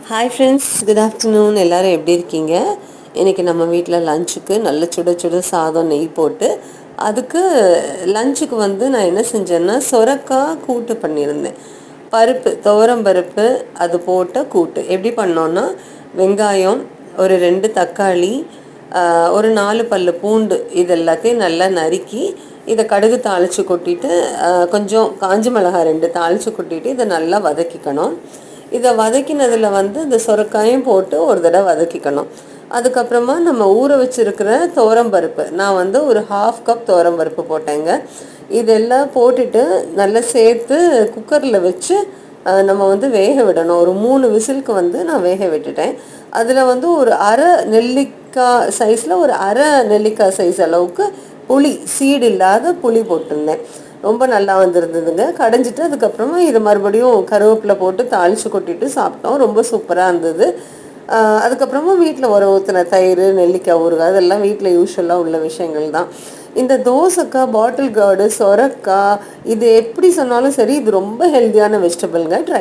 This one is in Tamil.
Hi friends, good afternoon. எல்லோரும் எப்படி இருக்கீங்க? இன்றைக்கி நம்ம வீட்டில் லஞ்சுக்கு நல்ல சுட சுட சாதம் நெய் போட்டு அதுக்கு லஞ்சுக்கு நான் என்ன செஞ்சேன்னா சொரக்காய் கூட்டு பண்ணியிருந்தேன். பருப்பு துவரம் பருப்பு அது போட்ட கூட்டு எப்படி பண்ணோன்னா, வெங்காயம், ஒரு 2 தக்காளி, ஒரு 4 பல்லு பூண்டு, இது எல்லாத்தையும் நல்லா நறுக்கி இதை கடுகு தாளித்து கொட்டிட்டு, கொஞ்சம் காஞ்ச மிளகாய் 2 தாளித்து கொட்டிட்டு இதை நல்லா வதக்கிக்கணும். இதை வதக்கினதில் இந்த சொரக்காயும் போட்டு ஒரு தடவை வதக்கிக்கணும். அதுக்கப்புறமா நம்ம ஊற வச்சுருக்கிற துவரம்பருப்பு, நான் ஒரு 1/2 கப் துவரம்பருப்பு போட்டேங்க. இதெல்லாம் போட்டுட்டு நல்லா சேர்த்து குக்கரில் வச்சு நம்ம வேக விடணும். ஒரு 3 விசிலுக்கு நான் வேக விட்டுட்டேன். அதில் ஒரு அரை நெல்லிக்காய் சைஸில், ஒரு அரை நெல்லிக்காய் சைஸ் அளவுக்கு புளி, சீடு இல்லாத புளி போட்டிருந்தேன். ரொம்ப நல்லா வந்திருந்ததுங்க. கடைஞ்சிட்டு அதுக்கப்புறமா இது மறுபடியும் கருவேப்பிலை போட்டு தாளித்து கொட்டிட்டு சாப்பிட்டோம். ரொம்ப சூப்பராக இருந்தது. அதுக்கப்புறமா வீட்டில் ஊற்றின தயிர், நெல்லிக்காய் ஊறுகாய், அதெல்லாம் வீட்டில் யூஸ்வலாக உள்ள விஷயங்கள் தான். இந்த தோசைக்காய், பாட்டில் கார்டு, சொரக்காய், இது எப்படி சொன்னாலும் சரி, இது ரொம்ப ஹெல்த்தியான வெஜிடபிள்ங்க.